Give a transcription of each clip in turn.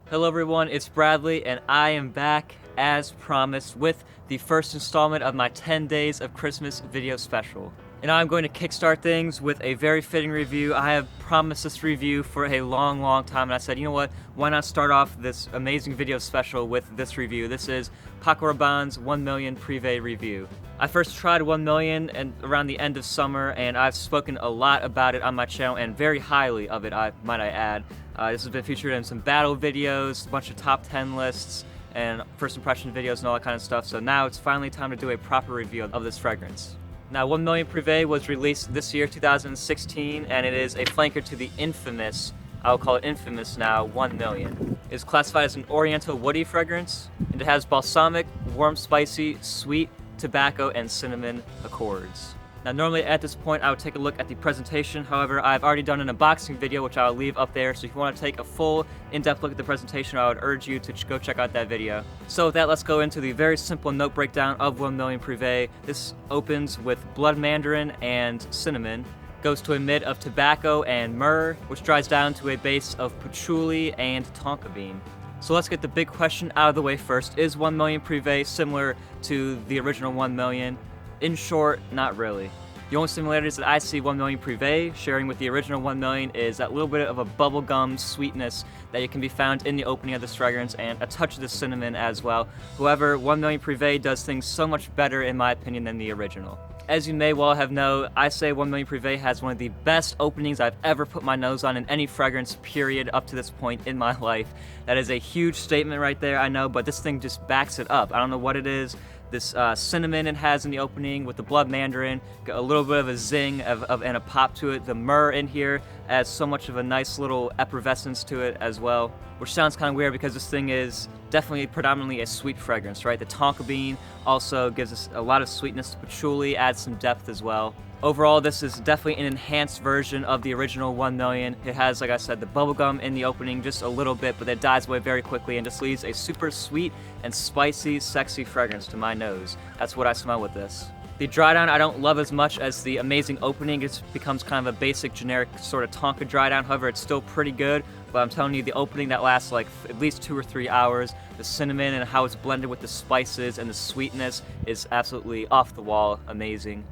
Hello everyone, it's Bradley, and I am back, as promised, with the first installment of my 10 Days of Christmas video special. And I'm going to kickstart things with a very fitting review. I have promised this review for a long time, and I said, you know what, why not start off this amazing video special with this review. This is Paco Rabanne's 1 Million Privé review. I first tried 1 Million and around the end of summer, and I've spoken a lot about it on my channel, and very highly of it, might I add. This has been featured in some battle videos, a bunch of top 10 lists, and first impression videos and all that kind of stuff, so now it's finally time to do a proper review of this fragrance. Now, 1 Million Privé was released this year, 2016, and it is a flanker to the infamous, I'll call it infamous now, 1 Million. It is classified as an oriental woody fragrance, and it has balsamic, warm, spicy, sweet, tobacco, and cinnamon accords. Now, normally at this point I would take a look at the presentation, however I've already done an unboxing video which I'll leave up there, so if you want to take a full in-depth look at the presentation, I would urge you to go check out that video. So with that, let's go into the very simple note breakdown of 1 Million Privé. This opens with blood mandarin and cinnamon, goes to a mid of tobacco and myrrh, which dries down to a base of patchouli and tonka bean. So let's get the big question out of the way first. Is 1 Million Privé similar to the original 1 Million? In short, not really. The only similarities that I see 1 Million Privé sharing with the original 1 Million is that little bit of a bubblegum sweetness that can be found in the opening of this fragrance, and a touch of the cinnamon as well. However, 1 Million Privé does things so much better in my opinion than the original. As you may well have known, I say 1 Million Privé has one of the best openings I've ever put my nose on in any fragrance period up to this point in my life. That is a huge statement right there, I know, but this thing just backs it up. I don't know what it is. This cinnamon it has in the opening with the blood mandarin, got a little bit of a zing and a pop to it. The myrrh in here adds so much of a nice little effervescence to it as well, which sounds kind of weird because this thing is definitely predominantly a sweet fragrance, right? The tonka bean also gives us a lot of sweetness. The patchouli adds some depth as well. Overall, this is definitely an enhanced version of the original 1 Million. It has, like I said, the bubblegum in the opening just a little bit, but it dies away very quickly and just leaves a super sweet and spicy, sexy fragrance to my nose. That's what I smell with this. The dry down I don't love as much as the amazing opening. It becomes kind of a basic, generic sort of Tonka dry down. However, it's still pretty good, but I'm telling you, the opening that lasts like at least 2 or 3 hours, the cinnamon and how it's blended with the spices and the sweetness is absolutely off the wall amazing.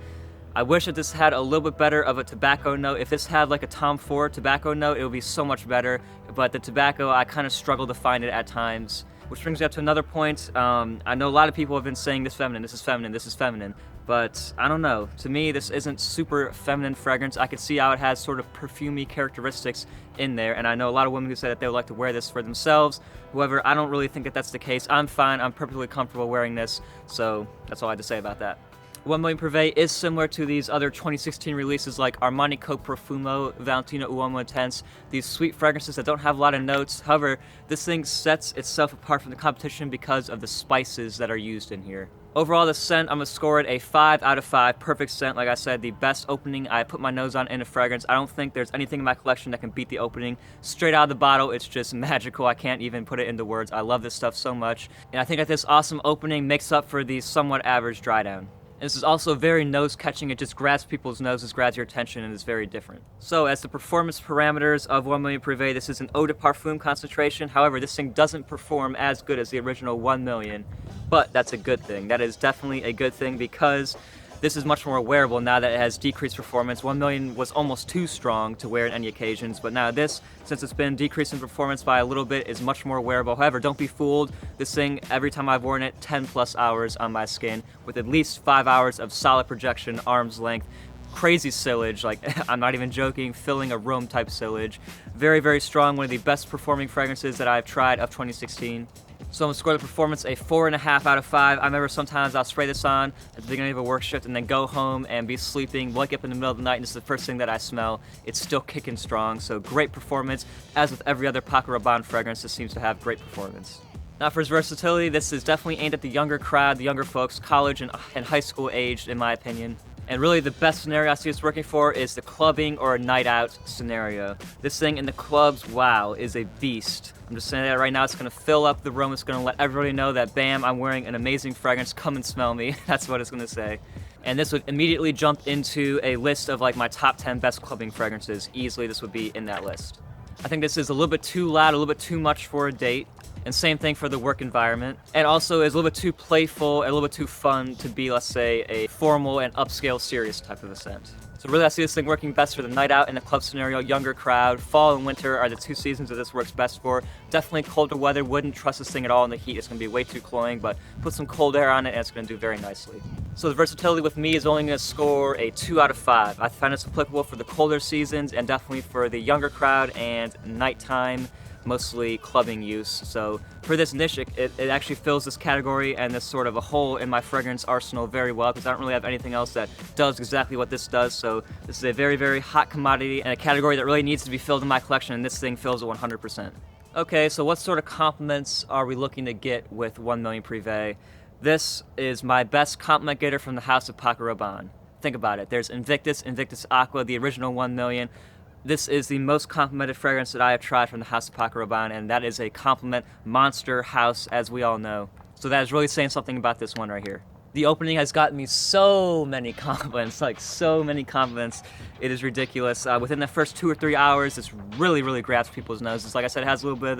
I wish that this had a little bit better of a tobacco note. If this had like a Tom Ford tobacco note, it would be so much better, but the tobacco, I kind of struggle to find it at times. Which brings me up to another point. I know a lot of people have been saying this is feminine, this is feminine, this is feminine, but I don't know. To me, this isn't super feminine fragrance. I can see how it has sort of perfumey characteristics in there, and I know a lot of women who say that they would like to wear this for themselves. However, I don't really think that that's the case. I'm fine, I'm perfectly comfortable wearing this, so that's all I had to say about that. 1 Million Privé is similar to these other 2016 releases like Armani Coke Profumo, Valentino Uomo Intense, these sweet fragrances that don't have a lot of notes. However, this thing sets itself apart from the competition because of the spices that are used in here. Overall, the scent, I'm going to score it a 5 out of 5. Perfect scent, like I said, the best opening I put my nose on in a fragrance. I don't think there's anything in my collection that can beat the opening. Straight out of the bottle, it's just magical. I can't even put it into words. I love this stuff so much. And I think that this awesome opening makes up for the somewhat average dry down. And this is also very nose-catching. It just grabs people's noses, grabs your attention, and is very different. So, as the performance parameters of 1 Million Privé, this is an eau de parfum concentration. However, this thing doesn't perform as good as the original 1 Million, but that's a good thing. That is definitely a good thing because this is much more wearable now that it has decreased performance. 1 Million was almost too strong to wear on any occasions, but now this, since it's been decreased in performance by a little bit, is much more wearable. However, don't be fooled. This thing, every time I've worn it, 10 plus hours on my skin, with at least 5 hours of solid projection, arm's length, crazy sillage, like I'm not even joking, filling a room type sillage. Very, very strong, one of the best performing fragrances that I've tried of 2016. So I'm going to score the performance a 4.5 out of 5. I remember sometimes I'll spray this on at the beginning of a work shift and then go home and be sleeping, wake up in the middle of the night, and this is the first thing that I smell. It's still kicking strong, so great performance. As with every other Paco Rabanne fragrance, this seems to have great performance. Now for its versatility, this is definitely aimed at the younger crowd, the younger folks, college and high school aged, in my opinion. And really the best scenario I see this working for is the clubbing or a night out scenario. This thing in the clubs, wow, is a beast. I'm just saying that right now. It's going to fill up the room. It's going to let everybody know that, bam, I'm wearing an amazing fragrance. Come and smell me. That's what it's going to say. And this would immediately jump into a list of like my top 10 best clubbing fragrances. Easily this would be in that list. I think this is a little bit too loud, a little bit too much for a date. And same thing for the work environment. And also is a little bit too playful and a little bit too fun to be, let's say, a formal and upscale serious type of a scent. So really I see this thing working best for the night out in a club scenario, younger crowd. Fall and winter are the two seasons that this works best for. Definitely colder weather, wouldn't trust this thing at all in the heat. It's gonna be way too cloying, but put some cold air on it and it's gonna do very nicely. So the versatility with me is only gonna score a 2 out of 5. I find it's applicable for the colder seasons and definitely for the younger crowd and nighttime, mostly clubbing use. So for this niche, it actually fills this category and this sort of a hole in my fragrance arsenal very well, because I don't really have anything else that does exactly what this does. So this is a very, very hot commodity and a category that really needs to be filled in my collection, and this thing fills it 100%. Okay, so what sort of compliments are we looking to get with 1 Million Privé? This is my best compliment getter from the house of Paco Rabanne. Think about it. There's Invictus, Invictus Aqua, the original 1 Million. This is the most complimented fragrance that I have tried from the house of Paco Rabanne, and that is a compliment monster house, as we all know. So that is really saying something about this one right here. The opening has gotten me so many compliments, like so many compliments. It is ridiculous. Within the first 2 or 3 hours, this really, really grabs people's noses. Like I said, it has a little bit of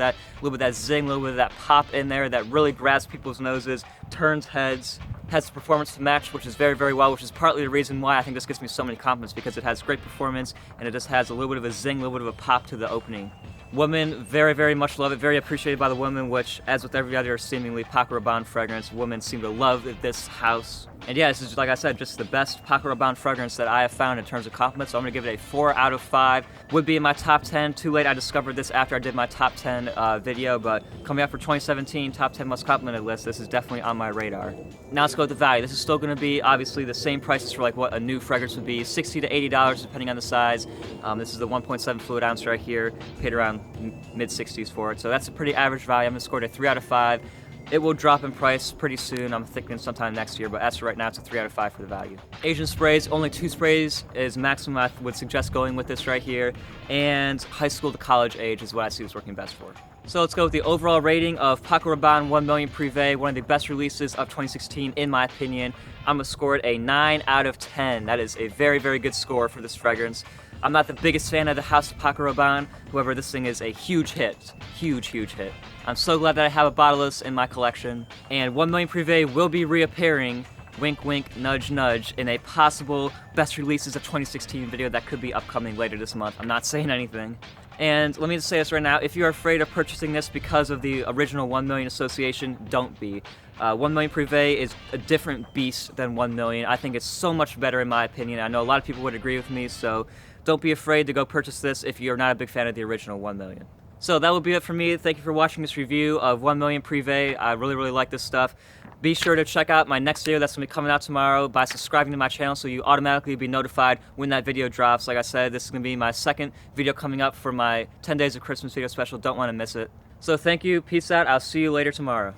that zing, a little bit of that pop in there that really grabs people's noses, turns heads. Has the performance to match, which is very, very well, which is partly the reason why I think this gets me so many compliments, because it has great performance and it just has a little bit of a zing, a little bit of a pop to the opening. Women very, very much love it, very appreciated by the women, which, as with every other seemingly Paco Rabanne fragrance, women seem to love this house. And yeah, this is, like I said, just the best Paco Rabanne fragrance that I have found in terms of compliments, so I'm gonna give it a 4 out of 5. Would be in my top 10. Too late, I discovered this after I did my top 10 video, but coming up for 2017 top 10 most complimented list, this is definitely on my radar. Now let's go with the value. This is still gonna be obviously the same prices for like what a new fragrance would be, $60 to $80 depending on the size. This is the 1.7 fluid ounce right here, paid around mid-60s for it, so that's a pretty average value. I'm gonna score it a 3 out of 5. It will drop in price pretty soon. I'm thinking sometime next year, but as for right now, it's a 3 out of 5 for the value. Asian sprays, only 2 sprays is maximum I would suggest going with this right here, and high school to college age is what I see this working best for. So let's go with the overall rating of Paco Rabanne 1 Million Privé, one of the best releases of 2016 in my opinion. I'm gonna score it a 9 out of 10. That is a very, very good score for this fragrance. I'm not the biggest fan of the house of Paco Rabanne, however this thing is a huge hit. Huge, huge hit. I'm so glad that I have a bottle of this in my collection, and 1 Million Privé will be reappearing, wink wink, nudge nudge, in a possible best releases of 2016 video that could be upcoming later this month. I'm not saying anything. And let me just say this right now, if you're afraid of purchasing this because of the original 1 Million association, don't be. 1 Million Privé is a different beast than 1 Million. I think it's so much better in my opinion. I know a lot of people would agree with me, so don't be afraid to go purchase this if you're not a big fan of the original 1 Million. So that will be it for me. Thank you for watching this review of 1 Million Privé. I really, really like this stuff. Be sure to check out my next video that's going to be coming out tomorrow by subscribing to my channel so you automatically be notified when that video drops. Like I said, this is going to be my second video coming up for my 10 Days of Christmas video special. Don't want to miss it. So thank you. Peace out. I'll see you later tomorrow.